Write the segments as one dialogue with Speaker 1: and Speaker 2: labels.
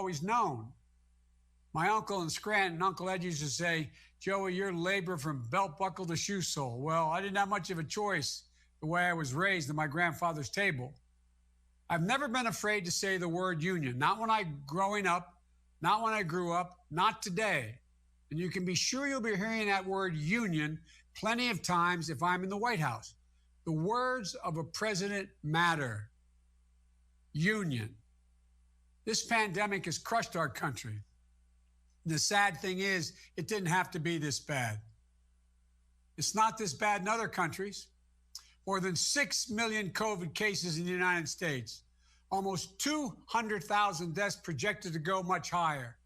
Speaker 1: always known. My uncle in Scranton, Uncle Ed, used to say, Joey, you're labor from belt buckle to shoe sole. Well, I didn't have much of a choice the way I was raised at my grandfather's table. I've never been afraid to say the word union, not when I growing up, not when I grew up, not today. And you can be sure you'll be hearing that word union plenty of times if I'm in the White House. The words of a president matter. Union. This pandemic has crushed our country. The sad thing is, it didn't have to be this bad. It's not this bad in other countries. More than 6 million COVID cases in the United States, almost 200,000 deaths projected to go much higher,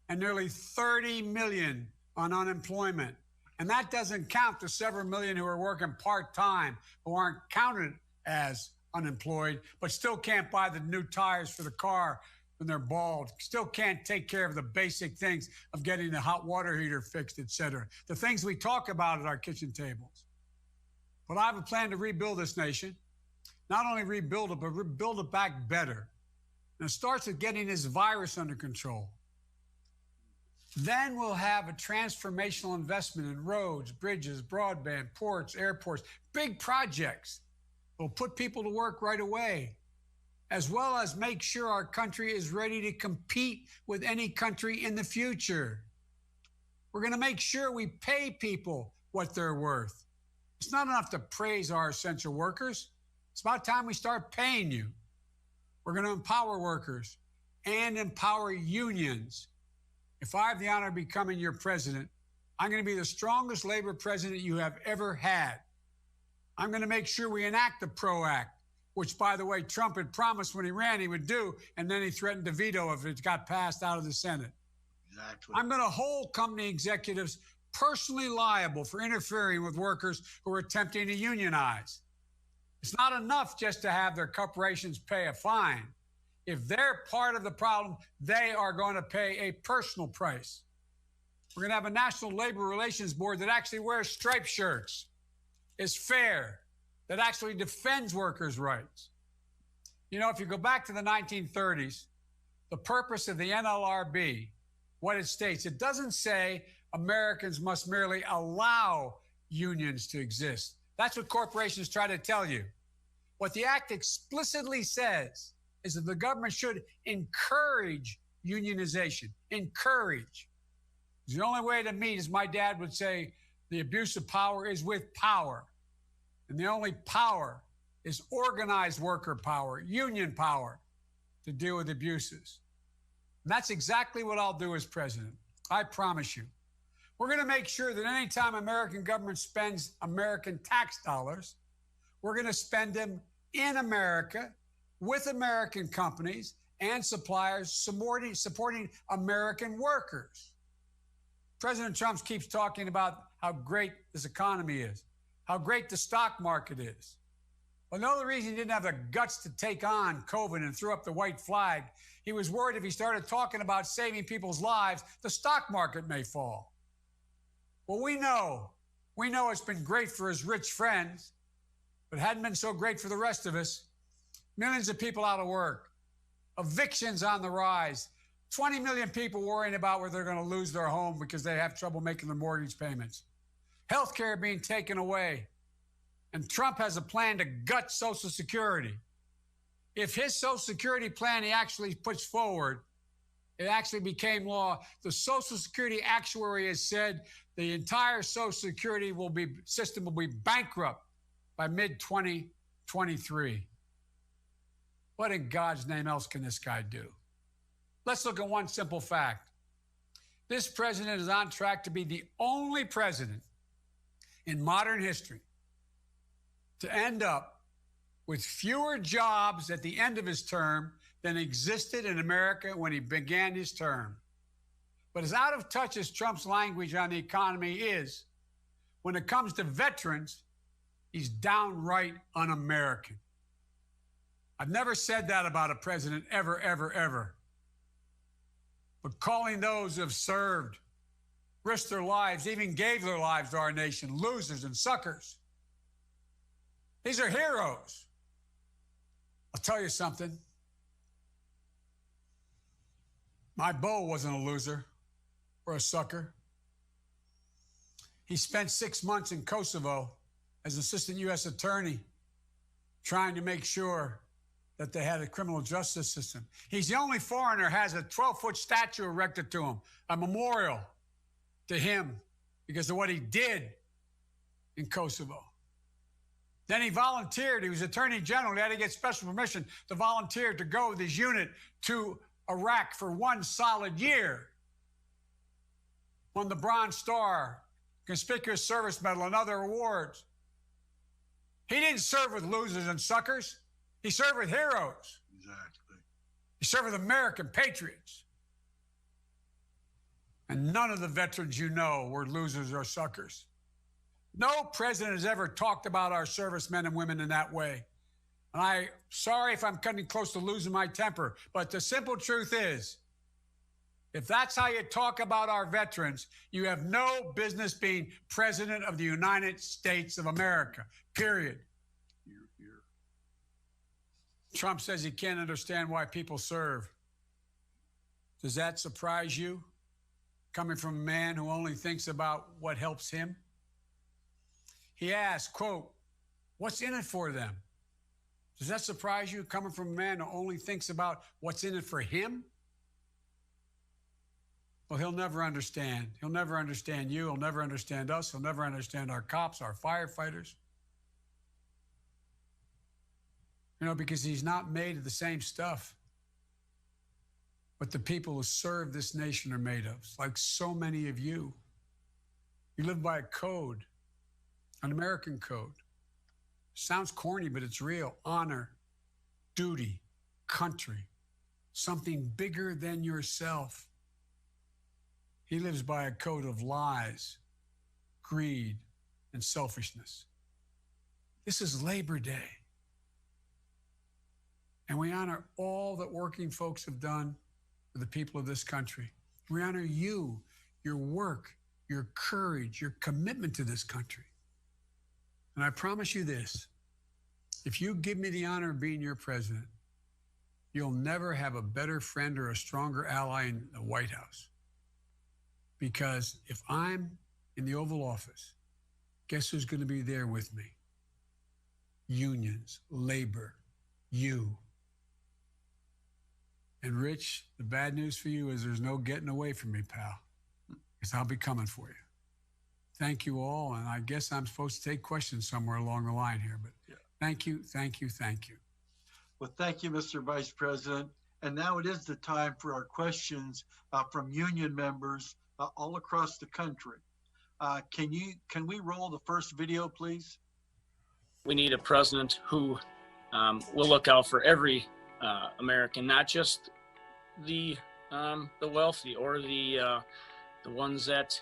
Speaker 1: and nearly 30 million on unemployment. And that doesn't count the several million who are working part-time, who aren't counted as unemployed, but still can't buy the new tires for the car when they're bald, still can't take care of the basic things of getting the hot water heater fixed, et cetera. The things we talk about at our kitchen tables. But I have a plan to rebuild this nation. Not only rebuild it, but rebuild it back better. And it starts with getting this virus under control. Then we'll have a transformational investment in roads, bridges, broadband, ports, airports, big projects. We'll put people to work right away, as well as make sure our country is ready to compete with any country in the future. We're going to make sure we pay people what they're worth. It's not enough to praise our essential workers. It's about time we start paying you. We're going to empower workers and empower unions. If I have the honor of becoming your president, I'm going to be the strongest labor president you have ever had. I'm going to make sure we enact the PRO Act, which, by the way, Trump had promised when he ran he would do, and then he threatened to veto if it got passed out of the Senate. Exactly. I'm going to hold company executives personally liable for interfering with workers who are attempting to unionize. It's not enough just to have their corporations pay a fine. If they're part of the problem, they are going to pay a personal price. We're going to have a National Labor Relations Board that actually wears striped shirts, is fair, that actually defends workers' rights. You know, if you go back to the 1930s, the purpose of the NLRB, what it states, it doesn't say Americans must merely allow unions to exist. That's what corporations try to tell you. What the act explicitly says is that the government should encourage unionization. Encourage. The only way to meet, as my dad would say, the abuse of power is with power. And the only power is organized worker power, union power, to deal with abuses. And that's exactly what I'll do as president. I promise you. We're going to make sure that anytime American government spends American tax dollars, we're going to spend them in America with American companies and suppliers supporting American workers. President Trump keeps talking about how great this economy is, how great the stock market is. Well, the only reason he didn't have the guts to take on COVID and threw up the white flag, he was worried if he started talking about saving people's lives, the stock market may fall. Well, we know it's been great for his rich friends, but it hadn't been so great for the rest of us. Millions of people out of work, evictions on the rise, 20 million people worrying about whether they're going to lose their home because they have trouble making their mortgage payments, healthcare being taken away, and Trump has a plan to gut Social Security. If his Social Security plan he actually puts forward, it actually became law, the Social Security actuary has said the entire Social Security system will be bankrupt by mid-2023. What in God's name else can this guy do? Let's look at one simple fact. This president is on track to be the only president in modern history to end up with fewer jobs at the end of his term than existed in America when he began his term. But as out of touch as Trump's language on the economy is, when it comes to veterans, he's downright un-American. I've never said that about a president ever, ever, ever. But calling those who have served, risked their lives, even gave their lives to our nation, losers and suckers. These are heroes. I'll tell you something. My beau wasn't a loser or a sucker. He spent 6 months in Kosovo as assistant U.S. attorney trying to make sure that they had a criminal justice system. He's the only foreigner who has a 12-foot statue erected to him, a memorial to him because of what he did in Kosovo. Then he volunteered. He was attorney general. He had to get special permission to volunteer to go with his unit to Iraq for 1 solid year. Won the Bronze Star, Conspicuous Service Medal, and other awards. He didn't serve with losers and suckers. He served with heroes.
Speaker 2: Exactly.
Speaker 1: He served with American patriots. And none of the veterans you know were losers or suckers. No president has ever talked about our servicemen and women in that way. And I'm sorry if I'm cutting close to losing my temper, but the simple truth is, if that's how you talk about our veterans, you have no business being president of the United States of America, period.
Speaker 2: Hear, hear.
Speaker 1: Trump says he can't understand why people serve. Does that surprise you, coming from a man who only thinks about what helps him? He asked, quote, what's in it for them? Does that surprise you, coming from a man who only thinks about what's in it for him? Well, he'll never understand. He'll never understand you. He'll never understand us. He'll never understand our cops, our firefighters. You know, because he's not made of the same stuff what the people who serve this nation are made of, like so many of you. You live by a code, an American code. Sounds corny, but it's real. Honor, duty, country, something bigger than yourself. He lives by a code of lies, greed, and selfishness. This is Labor Day. And we honor all that working folks have done for the people of this country. We honor you, your work, your courage, your commitment to this country. And I promise you this, if you give me the honor of being your president, you'll never have a better friend or a stronger ally in the White House. Because if I'm in the Oval Office, guess who's going to be there with me? Unions, labor, you. And Rich, the bad news for you is there's no getting away from me, pal, because I'll be coming for you. Thank you all, and I guess I'm supposed to take questions somewhere along the line here, but yeah. Thank you, thank you, thank you.
Speaker 2: Well, thank you, Mr. Vice President. And now it is the time for our questions from union members all across the country. Can we roll the first video, please?
Speaker 3: We need a president who will look out for every American, not just the wealthy or the ones that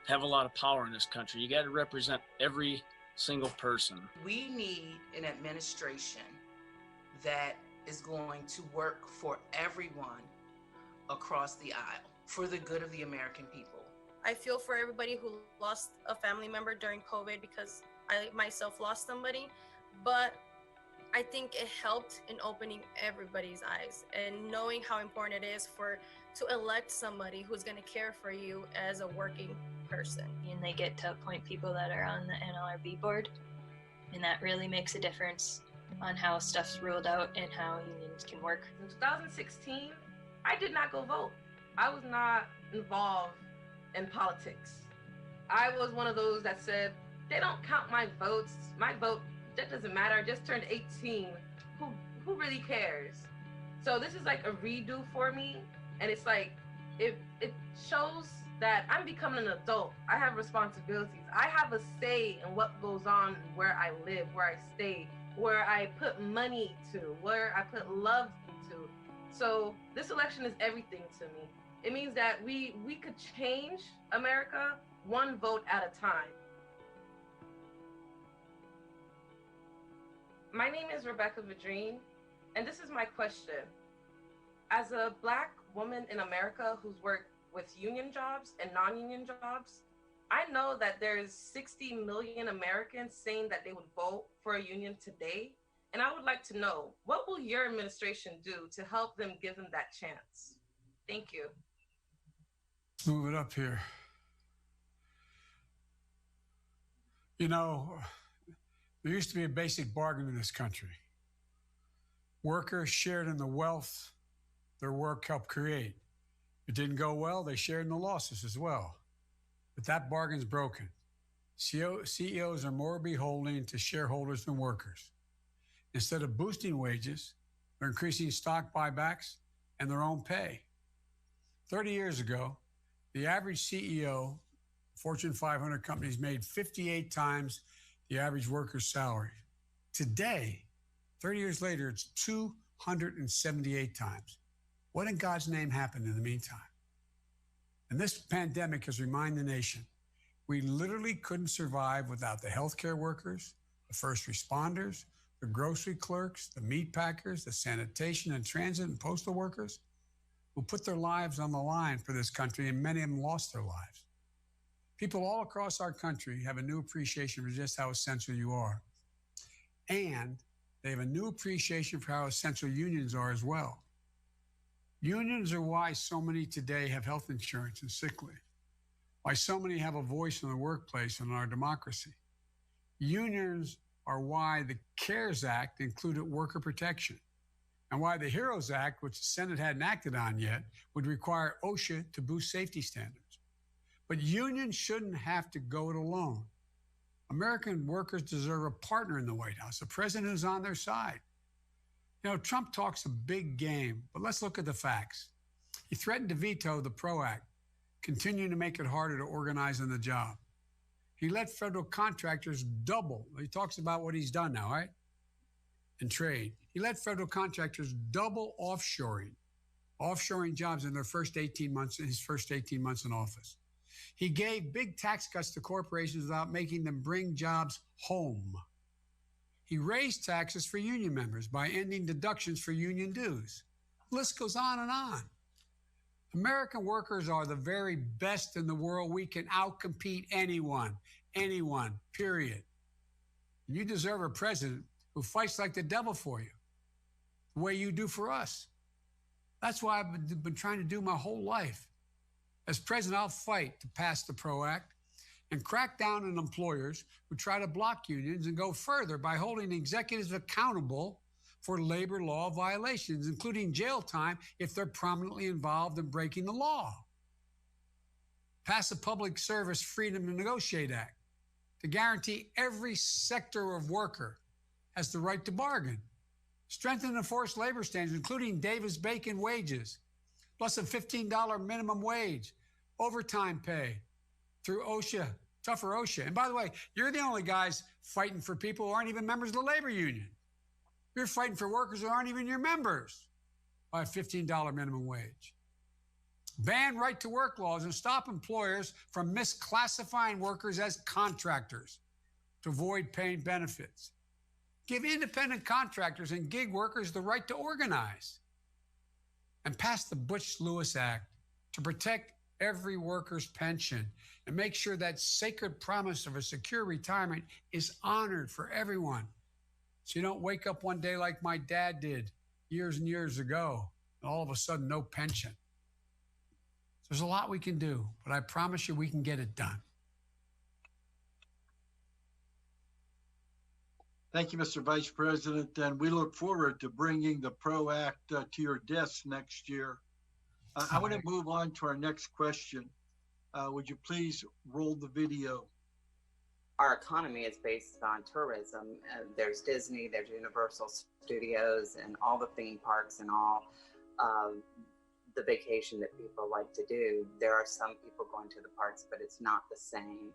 Speaker 3: have a lot of power in this country. You got to represent every single person.
Speaker 4: We need an administration that is going to work for everyone across the aisle for the good of the American people.
Speaker 5: I feel for everybody who lost a family member during COVID because I myself lost somebody, but I think it helped in opening everybody's eyes and knowing how important it is to elect somebody who's going to care for you as a working person.
Speaker 6: And they get to appoint people that are on the NLRB board, and that really makes a difference on how stuff's ruled out and how unions can work.
Speaker 7: In 2016, I did not go vote. I was not involved in politics. I was one of those that said, they don't count my votes. My vote, that doesn't matter. I just turned 18. Who really cares? So this is like a redo for me. And it's like, it shows that I'm becoming an adult. I have responsibilities. I have a say in what goes on, where I live, where I stay, where I put money to, where I put love to. So this election is everything to me. It means that we could change America one vote at a time. My name is Rebecca Vadrine, and this is my question. As a Black woman in America who's worked with union jobs and non-union jobs, I know that there's 60 million Americans saying that they would vote for a union today. And I would like to know, what will your administration do to help them give them that chance? Thank you.
Speaker 1: Let's move it up here. You know, there used to be a basic bargain in this country. Workers shared in the wealth their work helped create. If it didn't go well, they shared in the losses as well. But that bargain's broken. CEOs are more beholden to shareholders than workers. Instead of boosting wages, they're increasing stock buybacks and their own pay. 30 years ago, the average CEO, Fortune 500 companies, made 58 times the average worker's salary. Today, 30 years later, it's 278 times. What in God's name happened in the meantime? And this pandemic has reminded the nation, we literally couldn't survive without the healthcare workers, the first responders, the grocery clerks, the meat packers, the sanitation and transit and postal workers who put their lives on the line for this country, and many of them lost their lives. People all across our country have a new appreciation for just how essential you are. And they have a new appreciation for how essential unions are as well. Unions are why so many today have health insurance and sick leave, why so many have a voice in the workplace and in our democracy. Unions are why the CARES Act included worker protection, and why the HEROES Act, which the Senate hadn't acted on yet, would require OSHA to boost safety standards. But unions shouldn't have to go it alone. American workers deserve a partner in the White House, a president who's on their side. You know, Trump talks a big game, but let's look at the facts. He threatened to veto the PRO Act, continuing to make it harder to organize on the job. He let federal contractors double. He talks about what he's done now, right? In trade. He let federal contractors double offshoring jobs in their first 18 months, in his first 18 months in office. He gave big tax cuts to corporations without making them bring jobs home. He raised taxes for union members by ending deductions for union dues. The list goes on and on. American workers are the very best in the world. We can outcompete anyone, period. And you deserve a president who fights like the devil for you, the way you do for us. That's why I've been trying to do my whole life. As president, I'll fight to pass the PRO Act and crack down on employers who try to block unions, and go further by holding executives accountable for labor law violations, including jail time if they're prominently involved in breaking the law. Pass the Public Service Freedom to Negotiate Act to guarantee every sector of worker has the right to bargain. Strengthen and enforce labor standards, including Davis-Bacon wages, plus a $15 minimum wage, overtime pay through OSHA, tougher OSHA. And by the way, you're the only guys fighting for people who aren't even members of the labor union. You're fighting for workers who aren't even your members by a $15 minimum wage. Ban right-to-work laws and stop employers from misclassifying workers as contractors to avoid paying benefits. Give independent contractors and gig workers the right to organize. And pass the Butch-Lewis Act to protect every worker's pension and make sure that sacred promise of a secure retirement is honored for everyone. So you don't wake up one day like my dad did years and years ago, and all of a sudden, no pension. There's a lot we can do, but I promise you we can get it done.
Speaker 2: Thank you, Mr. Vice President, and we look forward to bringing the PRO Act to your desk next year. I want to move on to our next question. Would you please roll the video?
Speaker 8: Our economy is based on tourism. There's Disney, there's Universal Studios, and all the theme parks and all the vacation that people like to do. There are some people going to the parks, but it's not the same.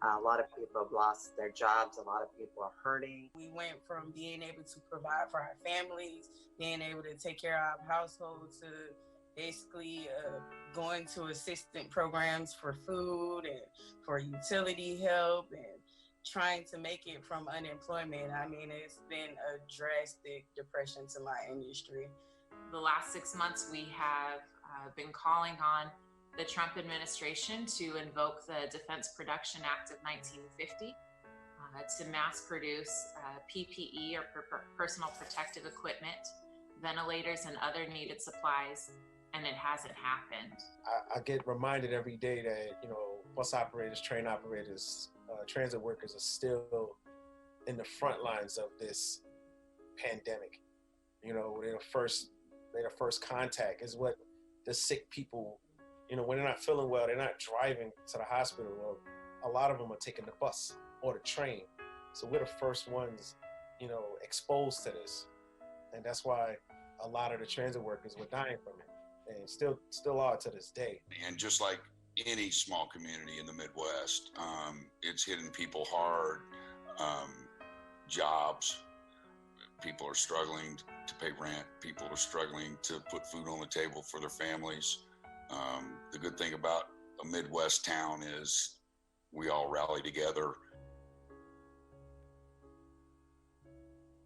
Speaker 8: A lot of people have lost their jobs. A lot of people are hurting.
Speaker 4: We went from being able to provide for our families, being able to take care of our household, to basically going to assistant programs for food and for utility help, and trying to make it from unemployment. I mean, it's been a drastic depression to my industry.
Speaker 9: The last 6 months, we have been calling on the Trump administration to invoke the Defense Production Act of 1950 to mass produce PPE, or personal protective equipment, ventilators, and other needed supplies, and it hasn't happened.
Speaker 10: I get reminded every day that, you know, bus operators, train operators, transit workers are still in the front lines of this pandemic. You know, they're the first contact is what the sick people, you know, when they're not feeling well, they're not driving to the hospital, or a lot of them are taking the bus or the train. So we're the first ones, you know, exposed to this. And that's why a lot of the transit workers were dying from it, and still are to this day.
Speaker 11: And just like any small community in the Midwest, it's hitting people hard. Jobs, people are struggling to pay rent. People are struggling to put food on the table for their families. The good thing about a Midwest town is we all rally together.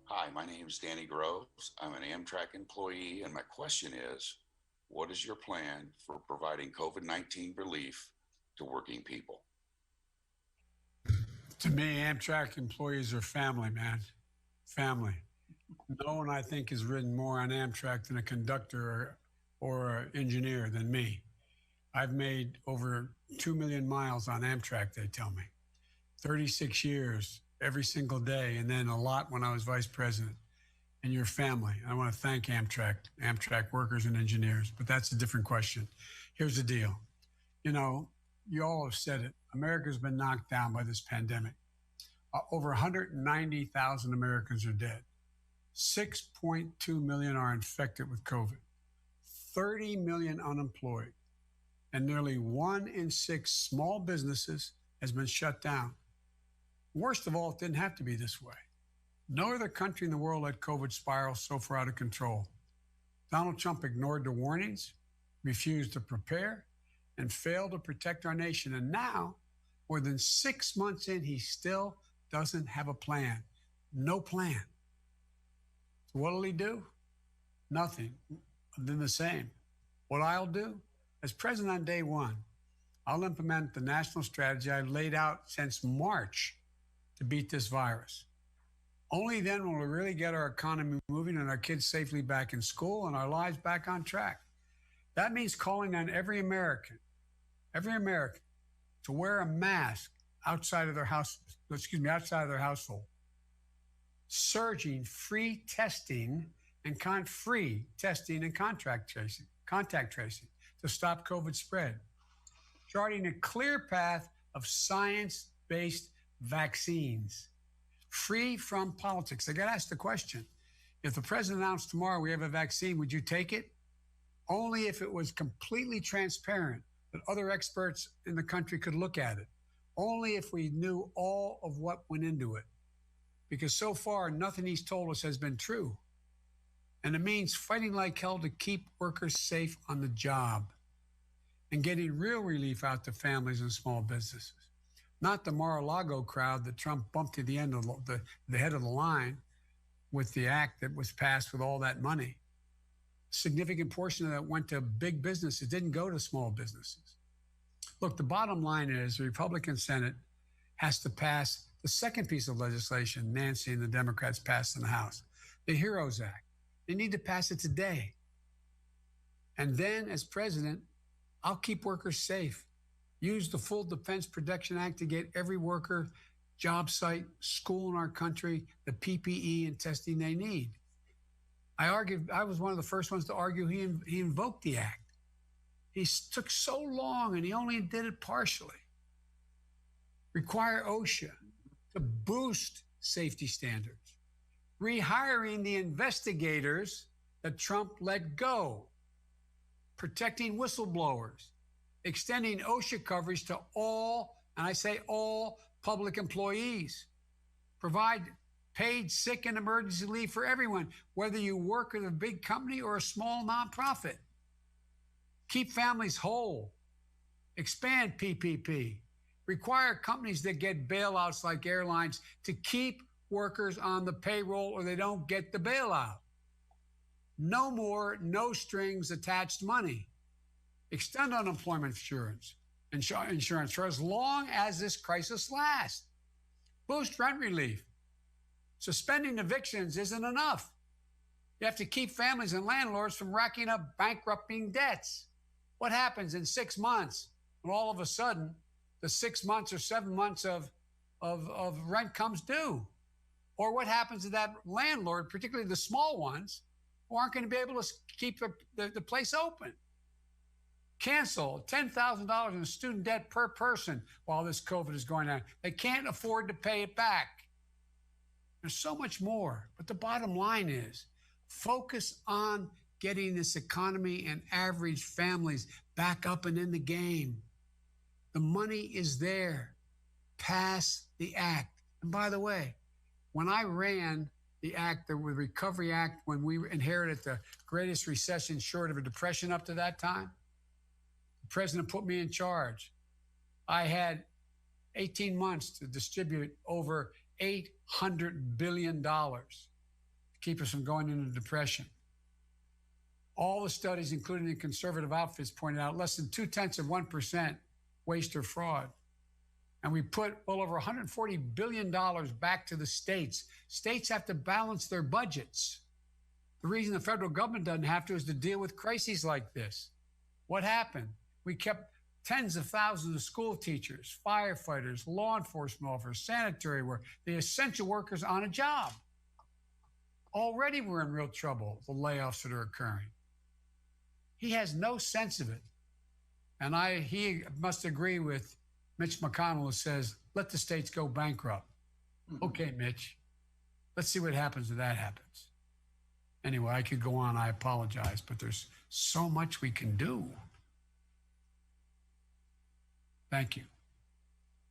Speaker 11: Hi, my name is Danny Groves. I'm an Amtrak employee, and my question is, what is your plan for providing COVID-19 relief to working people?
Speaker 1: To me, Amtrak employees are family, man. Family. No one, I think, has ridden more on Amtrak than a conductor or an engineer than me. I've made over 2 million miles on Amtrak, they tell me. 36 years, every single day, and then a lot when I was vice president. And your family. I want to thank Amtrak workers and engineers, but that's a different question. Here's the deal. You know, you all have said it. America's been knocked down by this pandemic. Over 190,000 Americans are dead. 6.2 million are infected with COVID. 30 million unemployed. And nearly 1 in 6 small businesses has been shut down. Worst of all, it didn't have to be this way. No other country in the world let COVID spiral so far out of control. Donald Trump ignored the warnings, refused to prepare, and failed to protect our nation. And now, more than 6 months in, he still doesn't have a plan. No plan. So what'll he do? Nothing. Then the same. What I'll do? As president on day one, I'll implement the national strategy I've laid out since March to beat this virus. Only then will we really get our economy moving and our kids safely back in school and our lives back on track. That means calling on every American to wear a mask outside of their household. Surging free testing and contact tracing to stop COVID spread. Charting a clear path of science-based vaccines. Free from politics. I got to ask the question, if the president announced tomorrow we have a vaccine, would you take it? Only if it was completely transparent that other experts in the country could look at it. Only if we knew all of what went into it. Because so far, nothing he's told us has been true. And it means fighting like hell to keep workers safe on the job and getting real relief out to families and small businesses. Not the Mar-a-Lago crowd that Trump bumped to the end of the head of the line with the act that was passed with all that money. A significant portion of that went to big businesses. It didn't go to small businesses. Look, the bottom line is the Republican Senate has to pass the second piece of legislation Nancy and the Democrats passed in the House, the HEROES Act. They need to pass it today. And then, as president, I'll keep workers safe. Use the full Defense Production Act to get every worker, job site, school in our country, the PPE and testing they need. I was one of the first ones to argue he invoked the act. He took so long and he only did it partially. Require OSHA to boost safety standards. Rehiring the investigators that Trump let go. Protecting whistleblowers. Extending OSHA coverage to all, and I say all, public employees. Provide paid sick and emergency leave for everyone, whether you work at a big company or a small nonprofit. Keep families whole. Expand PPP. Require companies that get bailouts like airlines to keep workers on the payroll or they don't get the bailout. No more no strings attached money. Extend unemployment insurance for as long as this crisis lasts. Boost rent relief. Suspending evictions isn't enough. You have to keep families and landlords from racking up bankrupting debts. What happens in 6 months when all of a sudden the 6 months or 7 months of rent comes due? Or what happens to that landlord, particularly the small ones, who aren't going to be able to keep the place open? Cancel $10,000 in student debt per person while this COVID is going on. They can't afford to pay it back. There's so much more. But the bottom line is focus on getting this economy and average families back up and in the game. The money is there. Pass the act. And by the way, when I ran the act, the Recovery Act, when we inherited the greatest recession short of a depression up to that time, the president put me in charge. I had 18 months to distribute over $800 billion to keep us from going into depression. All the studies, including the conservative outfits, pointed out less than 0.2% waste or fraud. And we put well over $140 billion back to the states. States have to balance their budgets. The reason the federal government doesn't have to is to deal with crises like this. What happened? We kept tens of thousands of school teachers, firefighters, law enforcement officers, sanitary workers, the essential workers on a job. Already we're in real trouble, the layoffs that are occurring. He has no sense of it. And he must agree with Mitch McConnell, who says, let the states go bankrupt. Okay, Mitch, let's see what happens if that happens. Anyway, I could go on, I apologize, but there's so much we can do. Thank you.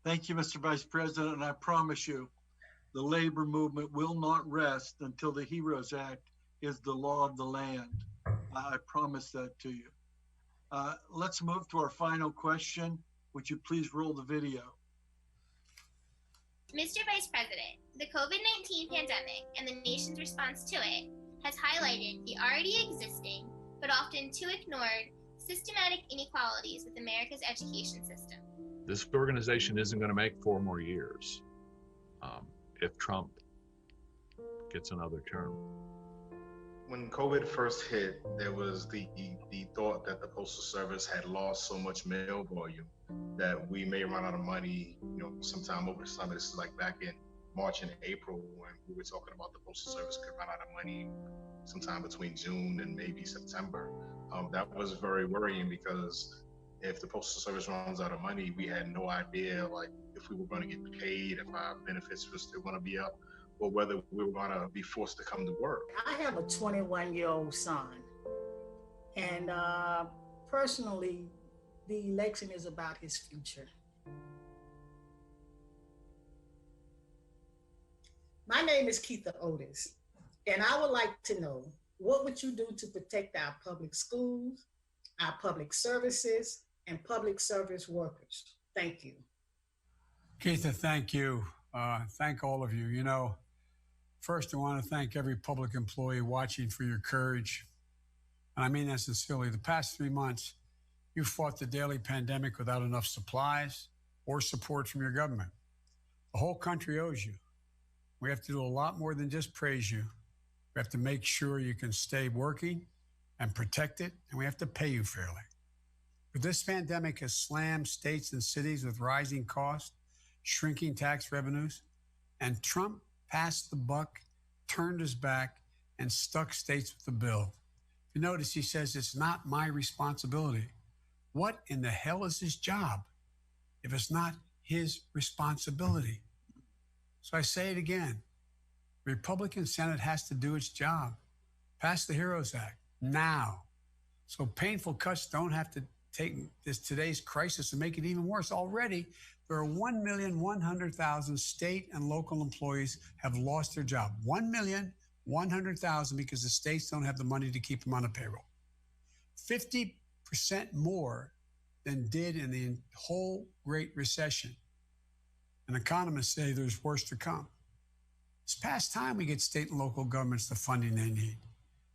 Speaker 2: Thank you, Mr. Vice President, and I promise you, the labor movement will not rest until the HEROES Act is the law of the land. I promise that to you. Let's move to our final question. Would you please roll the video?
Speaker 12: Mr. Vice President, the COVID-19 pandemic and the nation's response to it has highlighted the already existing, but often too ignored, systematic inequalities with America's education system.
Speaker 13: This organization isn't going to make 4 more years if Trump gets another term.
Speaker 14: When COVID first hit, there was the thought that the Postal Service had lost so much mail volume that we may run out of money, sometime over the summer. This is like back in March and April when we were talking about the Postal Service could run out of money sometime between June and maybe September. That was very worrying because if the Postal Service runs out of money, we had no idea if we were going to get paid, if our benefits were still going to be up, or whether we were going to be forced to come to work.
Speaker 15: I have a 21-year-old son, and personally, the election is about his future. My name is Keitha Otis, and I would like to know, what would you do to protect our public schools, our public services, and public service workers? Thank you.
Speaker 1: Keitha, thank you. Thank all of you. First, I want to thank every public employee watching for your courage. And I mean that sincerely. The past 3 months, you fought the daily pandemic without enough supplies or support from your government. The whole country owes you. We have to do a lot more than just praise you. We have to make sure you can stay working and protect it, and we have to pay you fairly. But this pandemic has slammed states and cities with rising costs, shrinking tax revenues, and Trump passed the buck, turned his back, and stuck states with the bill. If you notice, he says it's not my responsibility. What in the hell is his job if it's not his responsibility? So I say it again. The Republican Senate has to do its job. Pass the HEROES Act now, so painful cuts don't have to take today's crisis and make it even worse. Already, there are 1,100,000 state and local employees have lost their job. 1,100,000 because the states don't have the money to keep them on a payroll. 50% more than did in the whole Great Recession. And economists say there's worse to come. It's past time we get state and local governments the funding they need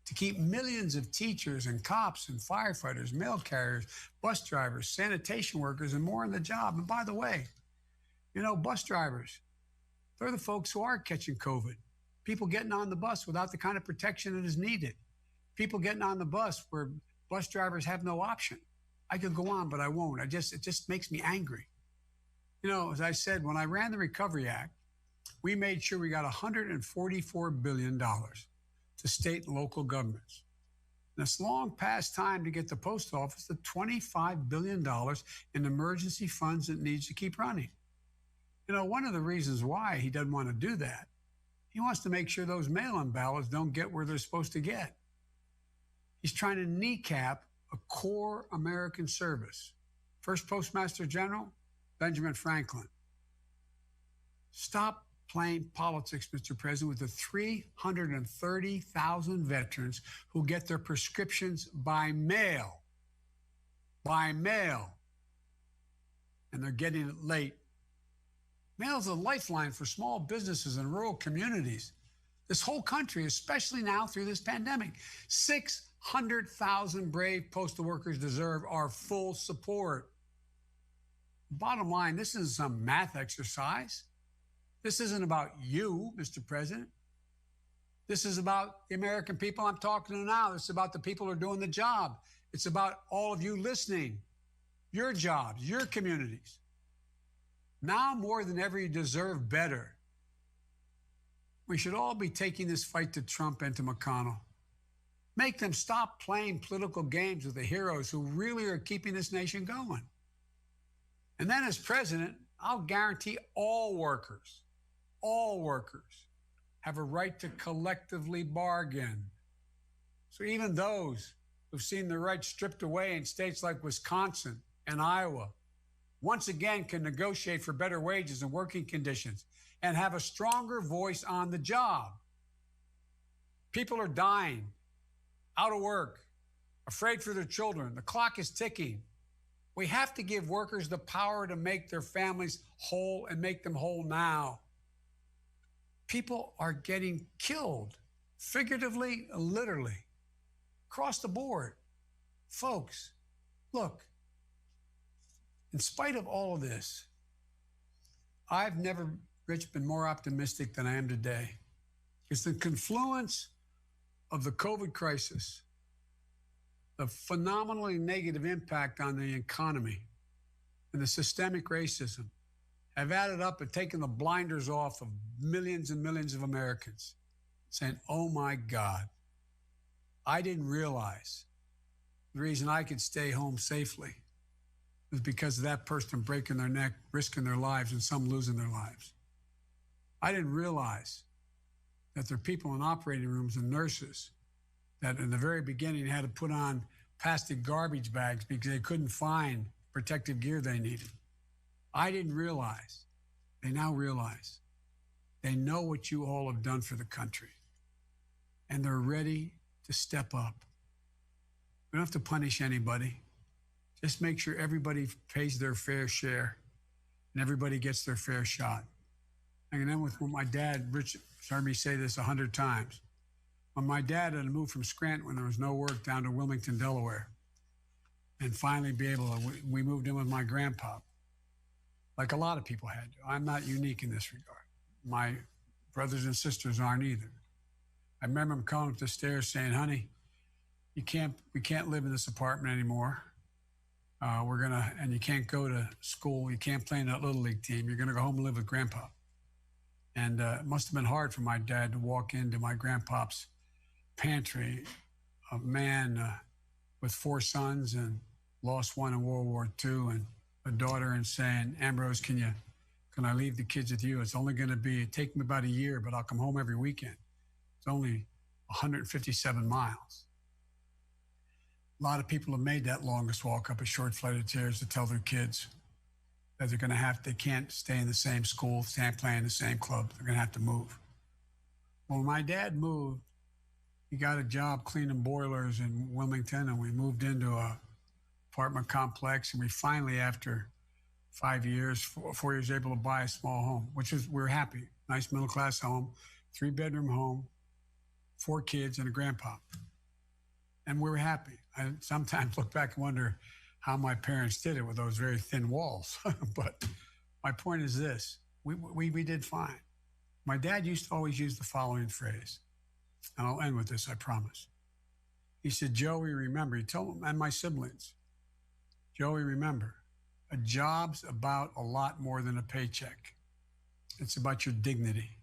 Speaker 1: to keep millions of teachers and cops and firefighters, mail carriers, bus drivers, sanitation workers, and more on the job. And by the way, bus drivers, they're the folks who are catching COVID. People getting on the bus without the kind of protection that is needed. People getting on the bus where bus drivers have no option. I could go on, but I won't. It just makes me angry. You know, as I said, when I ran the Recovery Act, we made sure we got $144 billion to state and local governments. And it's long past time to get the post office the $25 billion in emergency funds it needs to keep running. You know, one of the reasons why he doesn't want to do that, he wants to make sure those mail-in ballots don't get where they're supposed to get. He's trying to kneecap a core American service. First Postmaster General, Benjamin Franklin. Stop playing politics, Mr. President, with the 330,000 veterans who get their prescriptions by mail. By mail. And they're getting it late. Mail is a lifeline for small businesses in rural communities. This whole country, especially now through this pandemic, 600,000 brave postal workers deserve our full support. Bottom line, this isn't some math exercise. This isn't about you, Mr. President. This is about the American people I'm talking to now. This is about the people who are doing the job. It's about all of you listening, your jobs, your communities. Now more than ever, you deserve better. We should all be taking this fight to Trump and to McConnell. Make them stop playing political games with the heroes who really are keeping this nation going. And then as president, I'll guarantee all workers have a right to collectively bargain. So even those who've seen their rights stripped away in states like Wisconsin and Iowa, once again can negotiate for better wages and working conditions and have a stronger voice on the job. People are dying, out of work, afraid for their children. The clock is ticking. We have to give workers the power to make their families whole and make them whole now. People are getting killed, figuratively, literally, across the board. Folks, look, in spite of all of this, I've never, Rich, been more optimistic than I am today. It's the confluence of the COVID crisis, the phenomenally negative impact on the economy, and the systemic racism have added up and taken the blinders off of millions and millions of Americans, saying, oh my God, I didn't realize the reason I could stay home safely was because of that person breaking their neck, risking their lives, and some losing their lives. I didn't realize that there are people in operating rooms and nurses that in the very beginning had to put on plastic garbage bags because they couldn't find protective gear they needed. I didn't realize. They now realize. They know what you all have done for the country. And they're ready to step up. We don't have to punish anybody. Just make sure everybody pays their fair share and everybody gets their fair shot. And then with my dad, Rich heard me say this 100 times. When my dad had to move from Scranton when there was no work down to Wilmington, Delaware, and finally be able to, we moved in with my grandpa, like a lot of people had to. I'm not unique in this regard. My brothers and sisters aren't either. I remember him coming up the stairs saying, honey, we can't live in this apartment anymore. And you can't go to school. You can't play in that Little League team. You're gonna go home and live with Grandpa. And it must have been hard for my dad to walk into my grandpa's pantry, a man with 4 sons and lost one in World War II, and a daughter, and saying, Ambrose, can I leave the kids with you? It's only going to take me about a year, but I'll come home every weekend. It's only 157 miles. A lot of people have made that longest walk up a short flight of stairs to tell their kids that they can't stay in the same school, can't play in the same club. They're going to have to move. Well, when my dad moved, he got a job cleaning boilers in Wilmington, and we moved into a apartment complex, and we finally, after 4 years, able to buy a small home, we're happy. Nice middle-class home, 3-bedroom home, 4 kids, and a grandpa. And we were happy. I sometimes look back and wonder how my parents did it with those very thin walls. But my point is this, we did fine. My dad used to always use the following phrase, and I'll end with this, I promise. He said, Joey, remember, he told me and my siblings, Joey, remember, a job's about a lot more than a paycheck. It's about your dignity.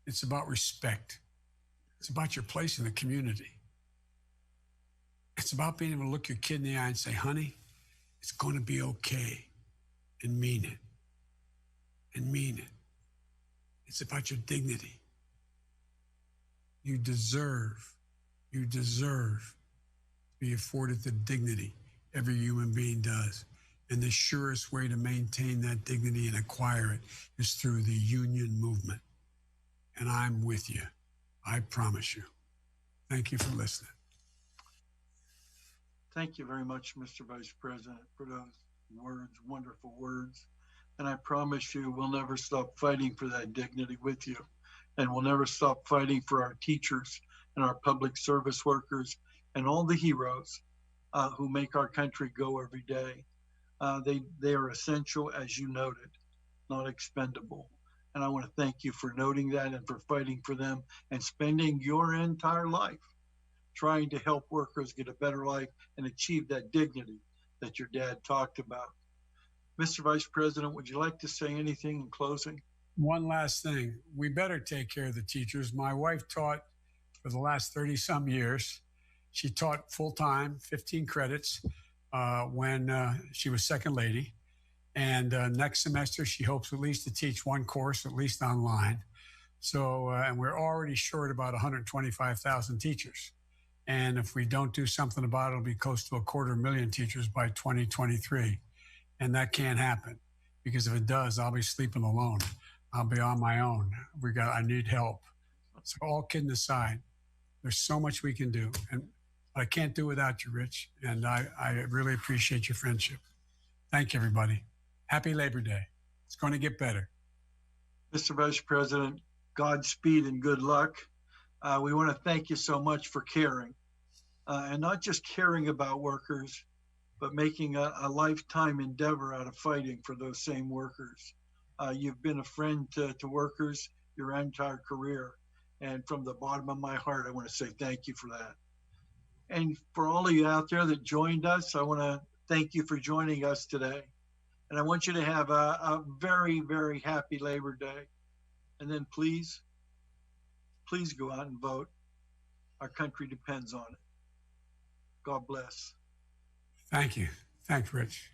Speaker 1: It's about respect. It's about your place in the community. It's about being able to look your kid in the eye and say, honey, it's going to be okay, and mean it. And mean it. It's about your dignity. You deserve to be afforded the dignity every human being does. And the surest way to maintain that dignity and acquire it is through the union movement. And I'm with you. I promise you. Thank you for listening.
Speaker 2: Thank you very much, Mr. Vice President, for those words, wonderful words. And I promise you, we'll never stop fighting for that dignity with you. And we'll never stop fighting for our teachers and our public service workers and all the heroes who make our country go every day. They are essential, as you noted, not expendable. And I want to thank you for noting that and for fighting for them and spending your entire life trying to help workers get a better life and achieve that dignity that your dad talked about. Mr. Vice President, would you like to say anything in closing?
Speaker 1: One last thing. We better take care of the teachers. My wife taught for the last 30 some years. She taught full-time, 15 credits when she was second lady. And next semester, she hopes at least to teach one course, at least online. So, and we're already short about 125,000 teachers. And if we don't do something about it, it'll be close to 250,000 teachers by 2023. And that can't happen, because if it does, I'll be sleeping alone. I'll be on my own. I need help. So all kidding aside, there's so much we can do. And I can't do without you, Rich. And I really appreciate your friendship. Thank you, everybody. Happy Labor Day. It's going to get better.
Speaker 2: Mr. Vice President, Godspeed and good luck. We want to thank you so much for caring, and not just caring about workers, but making a lifetime endeavor out of fighting for those same workers. You've been a friend to workers your entire career. And from the bottom of my heart, I want to say thank you for that. And for all of you out there that joined us, I want to thank you for joining us today. And I want you to have a very, very happy Labor Day. And then please go out and vote. Our country depends on it. God bless.
Speaker 1: Thank you. Thanks, Rich.